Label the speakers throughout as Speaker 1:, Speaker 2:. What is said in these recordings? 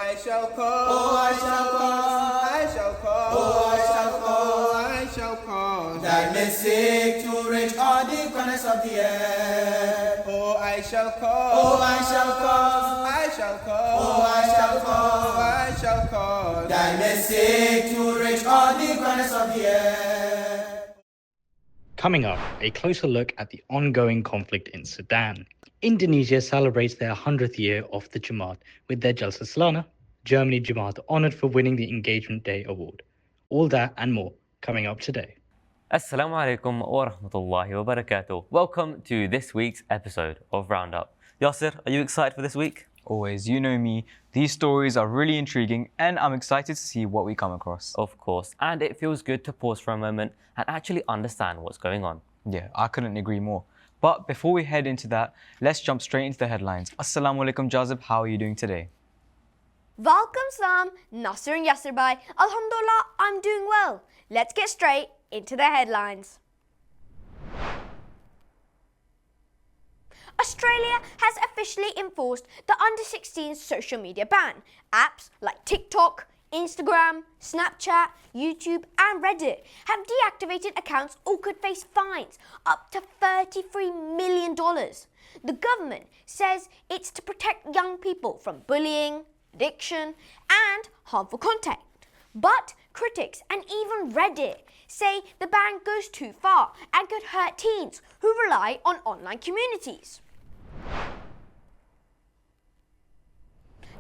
Speaker 1: I shall cause, oh, I shall cause, I shall cause, oh, I shall cause, I shall cause thy message to reach all the corners of the earth. Oh, I shall cause, oh, I shall cause, I shall cause, oh, I shall cause, I shall cause thy message to reach all the corners of the earth.
Speaker 2: Coming up, a closer look at the ongoing conflict in Sudan. Indonesia celebrates their 100th year of the Jamaat with their Jalsa Salana. Germany Jamaat honored for winning the Engagement Day award. All that and more coming up today.
Speaker 3: Assalamu alaikum wa rahmatullahi wa barakatuh. Welcome to this week's episode of RoundUp. Yasser, are you excited for this week?
Speaker 4: Always, you know me. These stories are really intriguing and I'm excited to see what we come across.
Speaker 3: Of course, and it feels good to pause for a moment and actually understand what's going on.
Speaker 4: Yeah, I couldn't agree more. But before we head into that, let's jump straight into the headlines. Assalamu alaikum Jazib, how are you doing today?
Speaker 5: Welcome Salam, Nasser and Yasser Bhai. Alhamdulillah, I'm doing well. Let's get straight into the headlines. Australia has officially enforced the under-16 social media ban. Apps like TikTok, Instagram, Snapchat, YouTube and Reddit have deactivated accounts or could face fines up to $33 million. The government says it's to protect young people from bullying, addiction and harmful content. But critics and even Reddit say the ban goes too far and could hurt teens who rely on online communities.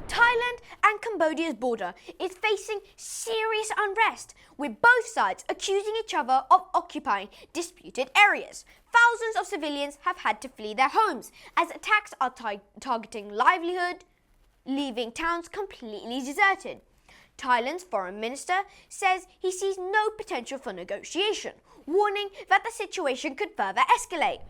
Speaker 5: Thailand and Cambodia's border is facing serious unrest, with both sides accusing each other of occupying disputed areas. Thousands of civilians have had to flee their homes as attacks are targeting livelihood, leaving towns completely deserted. Thailand's foreign minister says he sees no potential for negotiation, warning that the situation could further escalate.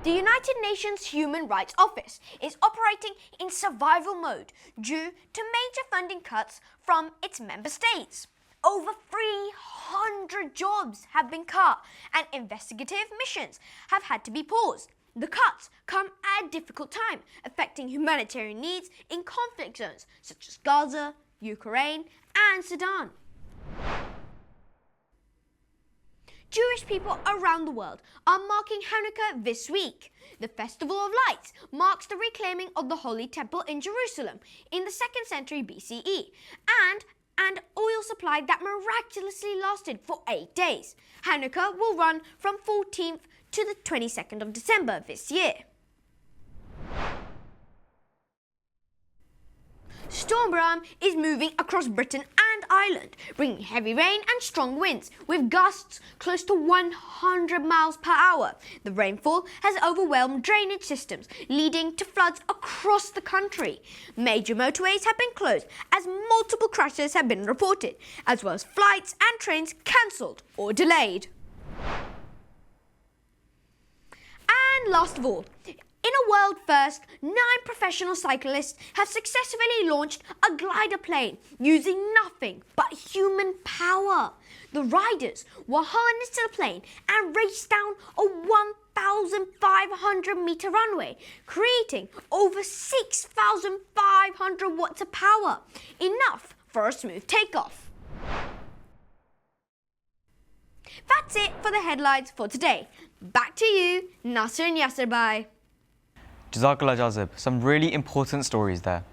Speaker 5: The United Nations Human Rights Office is operating in survival mode due to major funding cuts from its member states. Over 300 jobs have been cut and investigative missions have had to be paused. The cuts come at a difficult time, affecting humanitarian needs in conflict zones such as Gaza, Ukraine and Sudan. Jewish people around the world are marking Hanukkah this week. The Festival of Lights marks the reclaiming of the Holy Temple in Jerusalem in the 2nd century BCE and an oil supply that miraculously lasted for 8 days. Hanukkah will run from 14th to the 22nd of December this year. Storm Bram is moving across Britain and Ireland, bringing heavy rain and strong winds, with gusts close to 100 miles per hour. The rainfall has overwhelmed drainage systems, leading to floods across the country. Major motorways have been closed as multiple crashes have been reported, as well as flights and trains cancelled or delayed. And last of all, in a world first, 9 professional cyclists have successfully launched a glider plane using nothing but human power. The riders were harnessed to the plane and raced down a 1,500 meter runway, creating over 6,500 watts of power, enough for a smooth takeoff. That's it for the headlines for today. Back to you, Nasser and Yasser Bhai.
Speaker 4: Jazakallah Jazib, some really important stories there.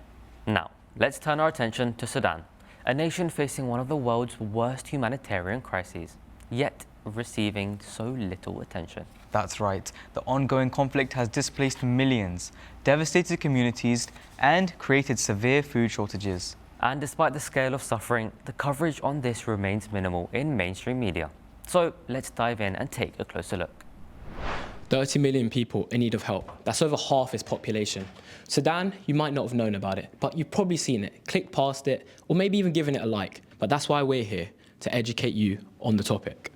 Speaker 3: Now, let's turn our attention to Sudan, a nation facing one of the world's worst humanitarian crises, yet receiving so little attention.
Speaker 4: That's right. The ongoing conflict has displaced millions, devastated communities, and created severe food shortages.
Speaker 3: And despite the scale of suffering, the coverage on this remains minimal in mainstream media. So let's dive in and take a closer look.
Speaker 6: 30 million people in need of help. That's over half its population. Sudan, you might not have known about it, but you've probably seen it, clicked past it, or maybe even given it a like. But that's why we're here, to educate you on the topic.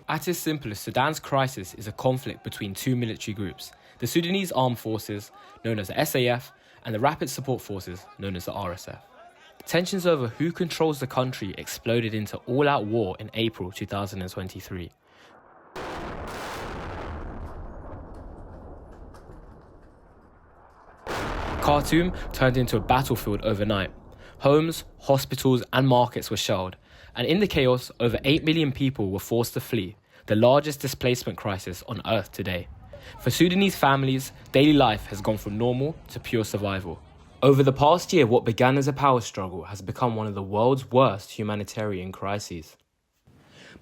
Speaker 6: At its simplest, Sudan's crisis is a conflict between 2 military groups, the Sudanese Armed Forces, known as the SAF, and the Rapid Support Forces, known as the RSF. Tensions over who controls the country exploded into all-out war in April 2023. Khartoum turned into a battlefield overnight. Homes, hospitals and markets were shelled, and in the chaos, over 8 million people were forced to flee, the largest displacement crisis on earth today. For Sudanese families, daily life has gone from normal to pure survival. Over the past year, what began as a power struggle has become one of the world's worst humanitarian crises.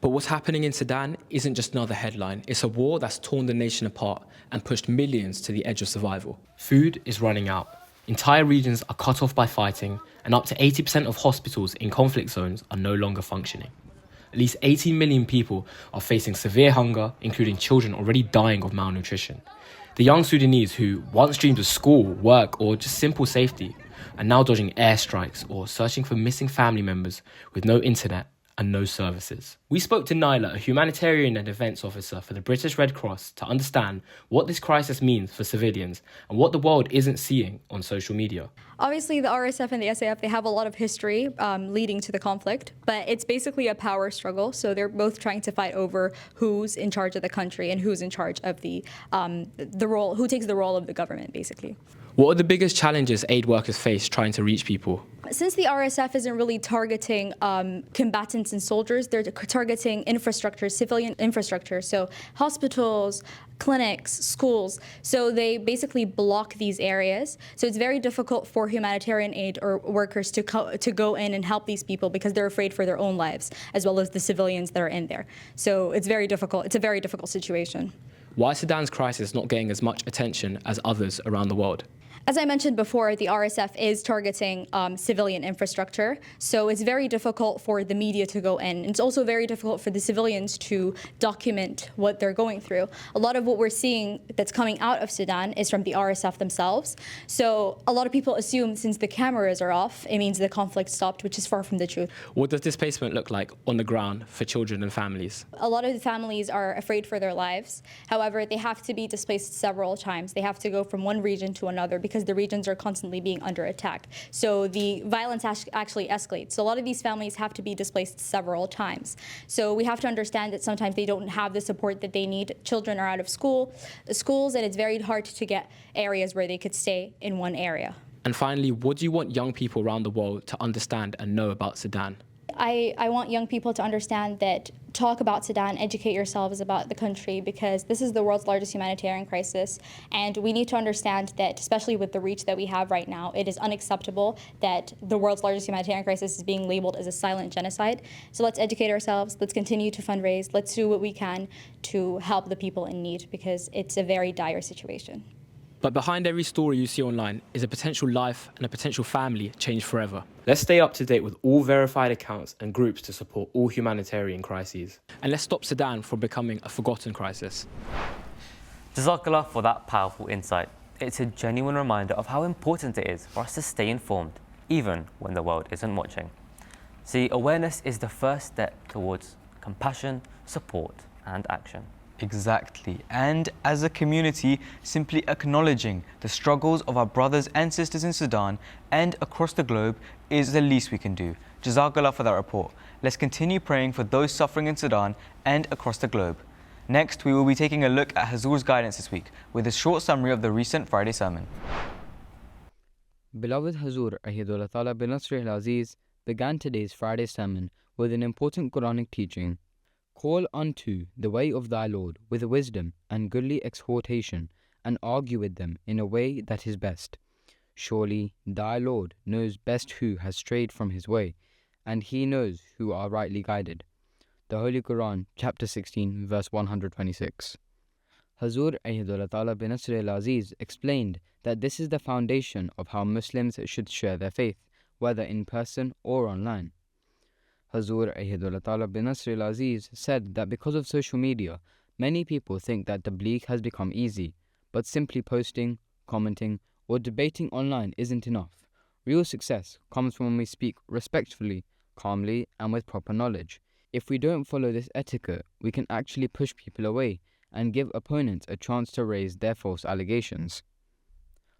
Speaker 6: But what's happening in Sudan isn't just another headline. It's a war that's torn the nation apart and pushed millions to the edge of survival. Food is running out. Entire regions are cut off by fighting, and up to 80% of hospitals in conflict zones are no longer functioning. At least 18 million people are facing severe hunger, including children already dying of malnutrition. The young Sudanese who once dreamed of school, work, or just simple safety are now dodging airstrikes or searching for missing family members with no internet and no services. We spoke to Nyla, a humanitarian and events officer for the British Red Cross, to understand what this crisis means for civilians and what the world isn't seeing on social media.
Speaker 7: Obviously, the RSF and the SAF, they have a lot of history leading to the conflict, but it's basically a power struggle. So they're both trying to fight over who's in charge of the country and who's in charge of the role, who takes the role of the government, basically.
Speaker 6: What are the biggest challenges aid workers face trying to reach people?
Speaker 7: Since the RSF isn't really targeting combatants and soldiers, they're targeting infrastructure, civilian infrastructure, so hospitals, clinics, schools. So they basically block these areas. So it's very difficult for humanitarian aid or workers to go in and help these people because they're afraid for their own lives, as well as the civilians that are in there. So it's very difficult. It's a very difficult situation.
Speaker 6: Why is Sudan's crisis not getting as much attention as others around the world?
Speaker 7: As I mentioned before, the RSF is targeting civilian infrastructure, so it's very difficult for the media to go in. It's also very difficult for the civilians to document what they're going through. A lot of what we're seeing that's coming out of Sudan is from the RSF themselves. So a lot of people assume since the cameras are off, it means the conflict stopped, which is far from the truth.
Speaker 6: What does displacement look like on the ground for children and families?
Speaker 7: A lot of the families are afraid for their lives. However, they have to be displaced several times. They have to go from one region to another because the regions are constantly being under attack. So the violence actually escalates. So a lot of these families have to be displaced several times. So we have to understand that sometimes they don't have the support that they need. Children are out of schools, and it's very hard to get areas where they could stay in one area.
Speaker 6: And finally, what do you want young people around the world to understand and know about Sudan?
Speaker 7: I want young people to understand that talk about Sudan, educate yourselves about the country, because this is the world's largest humanitarian crisis, and we need to understand that, especially with the reach that we have right now, it is unacceptable that the world's largest humanitarian crisis is being labeled as a silent genocide. So let's educate ourselves, let's continue to fundraise, let's do what we can to help the people in need, because it's a very dire situation.
Speaker 6: But behind every story you see online is a potential life and a potential family changed forever. Let's stay up to date with all verified accounts and groups to support all humanitarian crises. And let's stop Sudan from becoming a forgotten crisis.
Speaker 3: Jazakallah for that powerful insight. It's a genuine reminder of how important it is for us to stay informed, even when the world isn't watching. See, awareness is the first step towards compassion, support, and action.
Speaker 4: Exactly. And as a community, simply acknowledging the struggles of our brothers and sisters in Sudan and across the globe is the least we can do. Jazakallah for that report. Let's continue praying for those suffering in Sudan and across the globe. Next, we will be taking a look at Hazur's guidance this week with a short summary of the recent Friday sermon.
Speaker 8: Beloved Hazur Ahidullah Ta'ala bin Nasr al-Aziz began today's Friday sermon with an important Quranic teaching. Call unto the way of thy Lord with wisdom and goodly exhortation, and argue with them in a way that is best. Surely thy Lord knows best who has strayed from his way, and he knows who are rightly guided. The Holy Quran, chapter 16, verse 126. Hazur Ahidullah Ta'ala bin Nasr al-Aziz explained that this is the foundation of how Muslims should share their faith, whether in person or online. Hazur Ahidullah Ta'ala bin Nasr al-Aziz said that because of social media, many people think that tabligh has become easy, but simply posting, commenting, or debating online isn't enough. Real success comes when we speak respectfully, calmly, and with proper knowledge. If we don't follow this etiquette, we can actually push people away and give opponents a chance to raise their false allegations.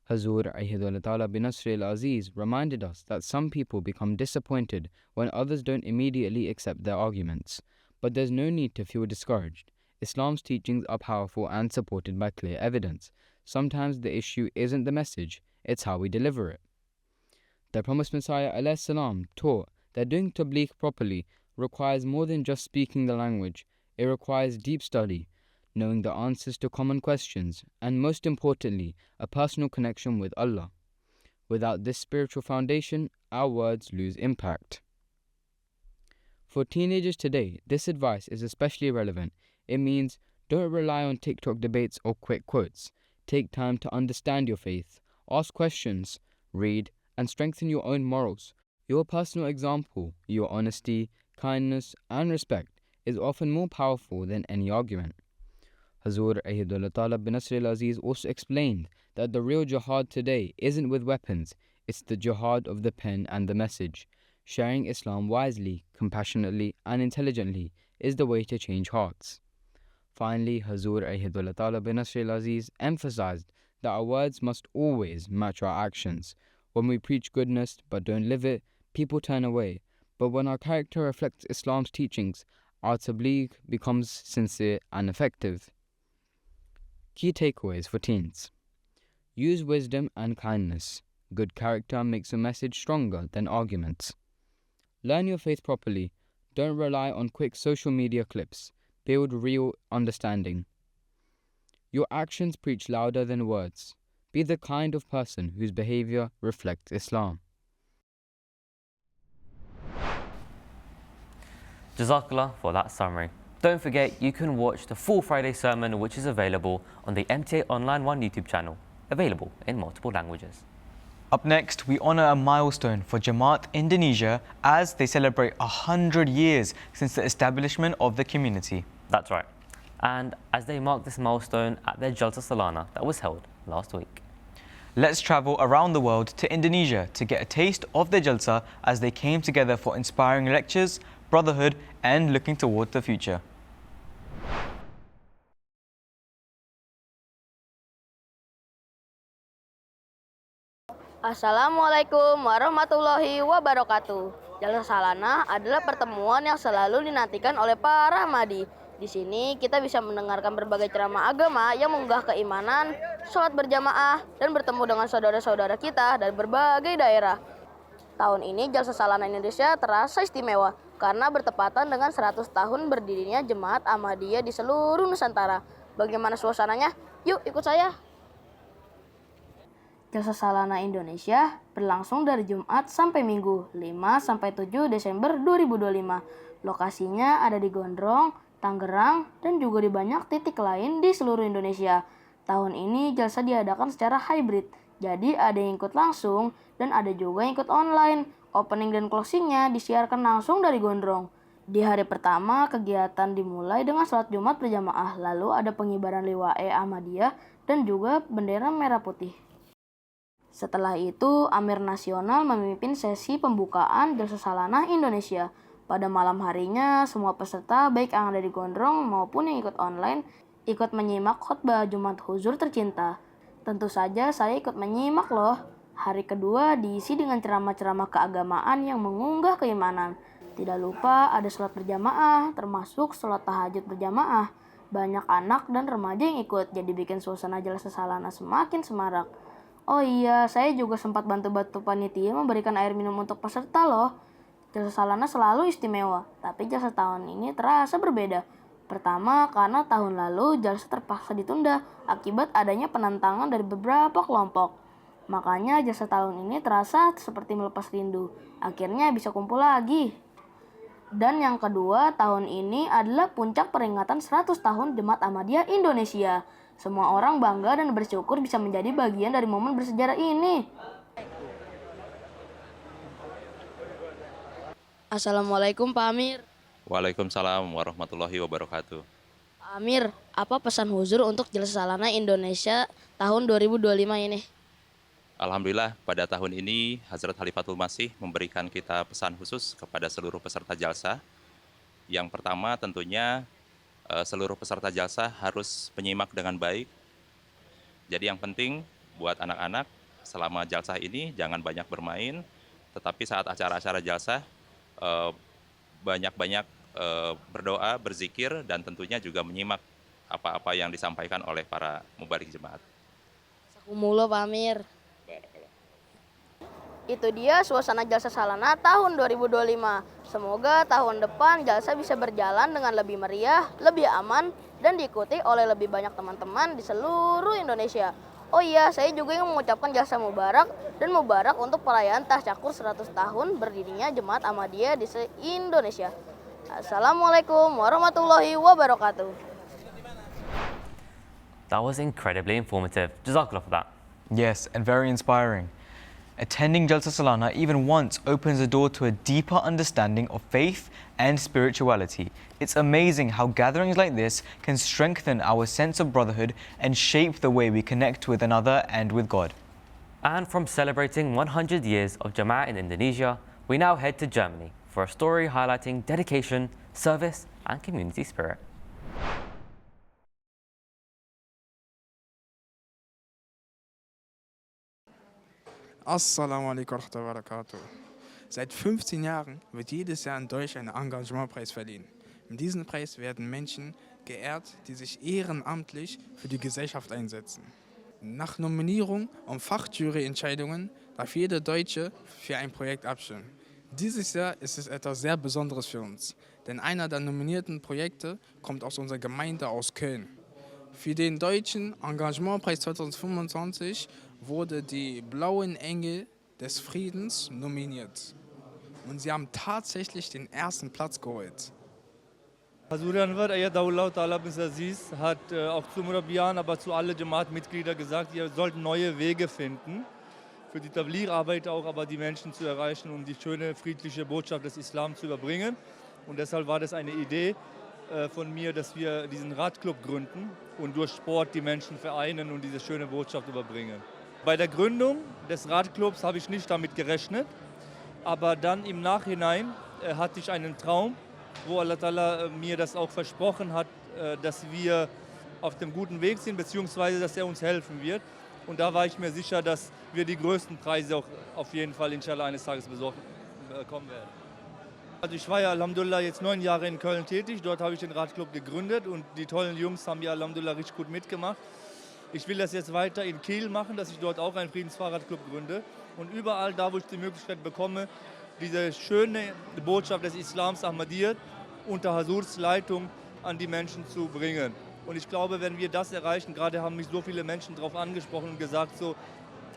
Speaker 8: Hazur Ahidullah Ta'ala bin Nasr al-Aziz reminded us that some people become disappointed when others don't immediately accept their arguments. But there's no need to feel discouraged. Islam's teachings are powerful and supported by clear evidence. Sometimes the issue isn't the message, it's how we deliver it. The promised Messiah alayhi salam taught that doing tabligh properly requires more than just speaking the language. It requires deep study, knowing the answers to common questions, and most importantly, a personal connection with Allah. Without this spiritual foundation, our words lose impact. For teenagers today, this advice is especially relevant. It means don't rely on TikTok debates or quick quotes. Take time to understand your faith, ask questions, read, and strengthen your own morals. Your personal example, your honesty, kindness, and respect is often more powerful than any argument. Hazur Ahidullah Talib bin Nasr al-Aziz also explained that the real jihad today isn't with weapons, it's the jihad of the pen and the message. Sharing Islam wisely, compassionately, and intelligently is the way to change hearts. Finally, Hazur Ahidullah Talib bin Nasr al-Aziz emphasized that our words must always match our actions. When we preach goodness but don't live it, people turn away. But when our character reflects Islam's teachings, our tabligh becomes sincere and effective. Key takeaways for teens. Use wisdom and kindness. Good character makes a message stronger than arguments. Learn your faith properly. Don't rely on quick social media clips. Build real understanding. Your actions preach louder than words. Be the kind of person whose behavior reflects Islam.
Speaker 3: Jazakallah for that summary. Don't forget, you can watch the full Friday sermon, which is available on the MTA Online 1 YouTube channel, available in multiple languages.
Speaker 4: Up next, we honour a milestone for Jamaat Indonesia as they celebrate 100 years since the establishment of the community.
Speaker 3: That's right. And as they mark this milestone at their Jalsa Salana that was held last week.
Speaker 4: Let's travel around the world to Indonesia to get a taste of the Jalsa as they came together for inspiring lectures, brotherhood, and looking toward the future.
Speaker 9: Assalamualaikum warahmatullahi wabarakatuh. Jalsa Salana adalah pertemuan yang selalu dinantikan oleh para Ahmadi. Di sini kita bisa mendengarkan berbagai ceramah agama yang mengunggah keimanan, sholat berjamaah, dan bertemu dengan saudara-saudara kita dari berbagai daerah. Tahun ini Jalsa Salana Indonesia terasa istimewa karena bertepatan dengan 100 tahun berdirinya Jemaat Ahmadiyah di seluruh Nusantara. Bagaimana suasananya? Yuk ikut saya. Jalsa Salana Indonesia berlangsung dari Jumat sampai Minggu 5-7 Desember 2025. Lokasinya ada di Gondrong, Tangerang, dan juga di banyak titik lain di seluruh Indonesia. Tahun ini Jalsa diadakan secara hybrid, jadi ada yang ikut langsung dan ada juga yang ikut online. Opening dan closingnya disiarkan langsung dari Gondrong. Di hari pertama, kegiatan dimulai dengan sholat Jumat berjamaah, lalu ada pengibaran liwae Ahmadiyah dan juga bendera merah putih. Setelah itu, Amir Nasional memimpin sesi pembukaan Jalsa Salana Indonesia. Pada malam harinya, semua peserta baik yang ada di Gondrong maupun yang ikut online ikut menyimak khutbah Jumat Huzur tercinta. Tentu saja saya ikut menyimak loh. Hari kedua diisi dengan ceramah-ceramah keagamaan yang mengunggah keimanan. Tidak lupa ada sholat berjamaah, termasuk sholat tahajud berjamaah. Banyak anak dan remaja yang ikut, jadi bikin suasana Jalsa Salana semakin semarak. Oh iya, saya juga sempat bantu-bantu panitia memberikan air minum untuk peserta loh. Jalsa Salana selalu istimewa, tapi Jalsa tahun ini terasa berbeda. Pertama, karena tahun lalu Jalsa terpaksa ditunda akibat adanya penentangan dari beberapa kelompok. Makanya Jalsa tahun ini terasa seperti melepas rindu. Akhirnya bisa kumpul lagi. Dan yang kedua, tahun ini adalah puncak peringatan 100 tahun Jemaat Ahmadiyah Indonesia. Semua orang bangga dan bersyukur bisa menjadi bagian dari momen bersejarah ini. Assalamualaikum Pak Amir.
Speaker 10: Waalaikumsalam warahmatullahi wabarakatuh.
Speaker 9: Pak Amir, apa pesan huzur untuk Jalsa Salana Indonesia tahun 2025 ini?
Speaker 10: Alhamdulillah pada tahun ini Hazrat Khalifatul Masih memberikan kita pesan khusus kepada seluruh peserta Jalsa. Yang pertama tentunya seluruh peserta Jalsa harus menyimak dengan baik. Jadi yang penting buat anak-anak selama Jalsa ini jangan banyak bermain, tetapi saat acara-acara Jalsa banyak-banyak berdoa, berzikir, dan tentunya juga menyimak apa-apa yang disampaikan oleh para mubalik jemaat.
Speaker 9: Mulu Pamir. Itu dia suasana Jalsa Salana tahun 2025. Semoga tahun depan Jalsa bisa berjalan dengan lebih meriah, lebih aman, dan diikuti oleh lebih banyak teman-teman di seluruh Indonesia. Oh iya, saya juga ingin mengucapkan Jalsa Mubarak dan Mubarak untuk perayaan Tasyakur 100 tahun berdirinya Jemaat Ahmadiyya di Indonesia. Assalamualaikum warahmatullahi wabarakatuh.
Speaker 3: That was incredibly informative. Jazakallah for that.
Speaker 4: Yes, and very inspiring. Attending Jalsa Salana even once opens the door to a deeper understanding of faith and spirituality. It's amazing how gatherings like this can strengthen our sense of brotherhood and shape the way we connect with another and with God.
Speaker 3: And from celebrating 100 years of Jama'ah in Indonesia, we now head to Germany for a story highlighting dedication, service, and community spirit.
Speaker 1: Assalamu alaikum wa barakatuh. Seit 15 Jahren wird jedes Jahr in Deutschland ein Engagementpreis verliehen. Mit diesem Preis werden Menschen geehrt, die sich ehrenamtlich für die Gesellschaft einsetzen. Nach Nominierung und Fachjuryentscheidungen darf jeder Deutsche für ein Projekt abstimmen. Dieses Jahr ist es etwas sehr Besonderes für uns, denn einer der nominierten Projekte kommt aus unserer Gemeinde aus Köln. Für den Deutschen Engagementpreis 2025 wurde die Blauen Engel des Friedens nominiert. Und sie haben tatsächlich den ersten Platz geholt.
Speaker 11: Hazur Anwar Ayadullah Ta'ala bin Aziz hat auch zu Murabian, aber zu allen Jamaat-Mitglieder gesagt, ihr sollt neue Wege finden, für die Tabligh-Arbeit auch, aber die Menschen zu erreichen, um die schöne, friedliche Botschaft des Islam zu überbringen. Und deshalb war das eine Idee von mir, dass wir diesen Radclub gründen und durch Sport die Menschen vereinen und diese schöne Botschaft überbringen. Bei der Gründung des Radclubs habe ich nicht damit gerechnet, aber dann im Nachhinein hatte ich einen Traum, wo Allah Ta'ala mir das auch versprochen hat, dass wir auf dem guten Weg sind, beziehungsweise dass er uns helfen wird. Und da war ich mir sicher, dass wir die größten Preise auch auf jeden Fall inshallah eines Tages bekommen werden. Also ich war ja Alhamdulillah jetzt 9 Jahre in Köln tätig, dort habe ich den Radclub gegründet und die tollen Jungs haben ja Alhamdulillah richtig gut mitgemacht. Ich will das jetzt weiter in Kiel machen, dass ich dort auch einen Friedensfahrradclub gründe und überall da, wo ich die Möglichkeit bekomme, diese schöne Botschaft des Islams Ahmadiyya unter Hasurs Leitung an die Menschen zu bringen. Und ich glaube, wenn wir das erreichen, gerade haben mich so viele Menschen darauf angesprochen und gesagt, so,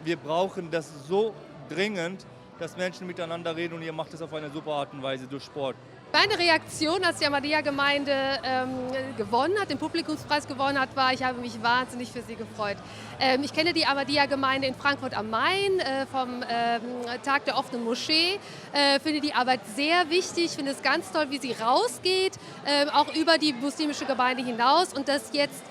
Speaker 11: wir brauchen das so dringend, dass Menschen miteinander reden und ihr macht das auf eine super Art und Weise durch Sport.
Speaker 12: Meine Reaktion, als die Ahmadiyya-Gemeinde gewonnen hat, den Publikumspreis gewonnen hat, war, ich habe mich wahnsinnig für sie gefreut. Ich kenne die Ahmadiyya-Gemeinde in Frankfurt am Main vom Tag der offenen Moschee, finde die Arbeit sehr wichtig, finde es ganz toll, wie sie rausgeht, auch über die muslimische Gemeinde hinaus und dass jetzt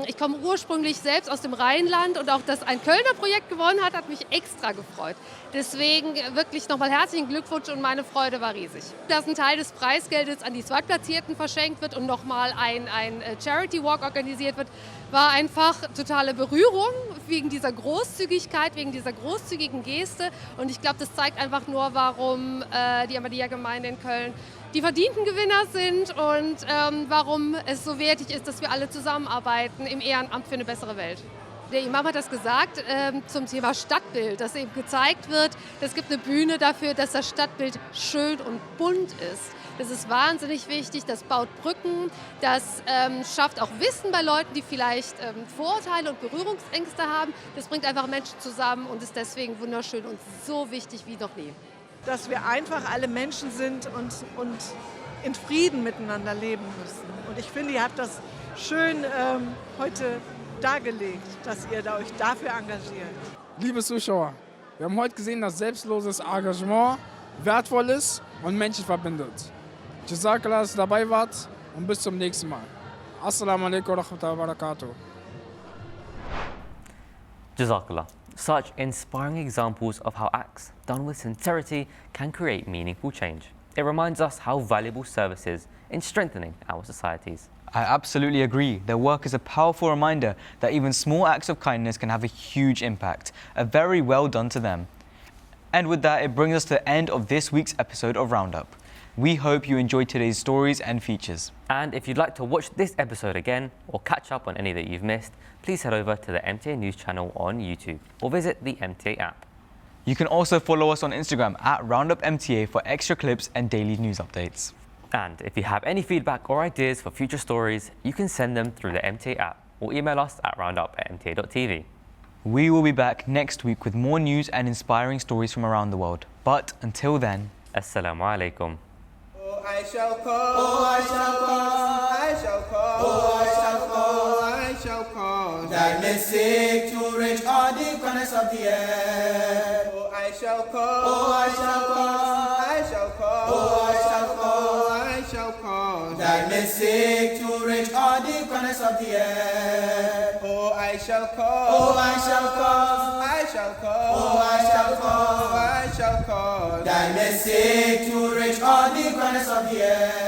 Speaker 12: ich komme ursprünglich selbst aus dem Rheinland und auch, dass ein Kölner Projekt gewonnen hat, hat mich extra gefreut. Deswegen wirklich nochmal herzlichen Glückwunsch und meine Freude war riesig. Dass ein Teil des Preisgeldes an die Zweitplatzierten verschenkt wird und nochmal ein Charity Walk organisiert wird, war einfach totale Berührung wegen dieser Großzügigkeit, wegen dieser großzügigen Geste. Und ich glaube, das zeigt einfach nur, warum die Ahmadiyya-Gemeinde in Köln die verdienten Gewinner sind und warum es so wertig ist, dass wir alle zusammenarbeiten im Ehrenamt für eine bessere Welt. Der Imam hat das gesagt zum Thema Stadtbild, dass eben gezeigt wird, es gibt eine Bühne dafür, dass das Stadtbild schön und bunt ist. Das ist wahnsinnig wichtig, das baut Brücken, das schafft auch Wissen bei Leuten, die vielleicht Vorurteile und Berührungsängste haben. Das bringt einfach Menschen zusammen und ist deswegen wunderschön und so wichtig wie noch nie.
Speaker 13: Dass wir einfach alle Menschen sind und in Frieden miteinander leben müssen. Und ich finde, ihr habt das schön heute dargelegt, dass ihr euch dafür engagiert.
Speaker 1: Liebe Zuschauer, wir haben heute gesehen, dass selbstloses Engagement wertvoll ist und Menschen verbindet. Jazakallah, dass ihr dabei wart und bis zum nächsten Mal. Assalamu alaikum wa rahmatullahi wa barakatuh.
Speaker 3: Jazakallah. Such inspiring examples of how acts done with sincerity can create meaningful change. It reminds us how valuable service is in strengthening our societies.
Speaker 4: I absolutely agree. Their work is a powerful reminder that even small acts of kindness can have a huge impact. A very well done to them. And with that, it brings us to the end of this week's episode of RoundUp. We hope you enjoyed today's stories and features.
Speaker 3: And if you'd like to watch this episode again or catch up on any that you've missed, please head over to the MTA News channel on YouTube or visit the MTA app.
Speaker 4: You can also follow us on Instagram at RoundUpMTA for extra clips and daily news updates.
Speaker 3: And if you have any feedback or ideas for future stories, you can send them through the MTA app or email us at roundup@mta.tv.
Speaker 4: We will be back next week with more news and inspiring stories from around the world. But until then,
Speaker 3: Assalamu alaikum.
Speaker 1: I shall call, I shall call, I shall call, I shall call, I shall call. That may seek to reach all the corners of the earth. Oh, I shall call, I shall call, I shall call, I shall call, I shall call. That may seek to reach all the corners of the earth. Oh, I shall call, I shall call, I shall call, I shall call, I shall call. That may seek to reach all the corners of the earth.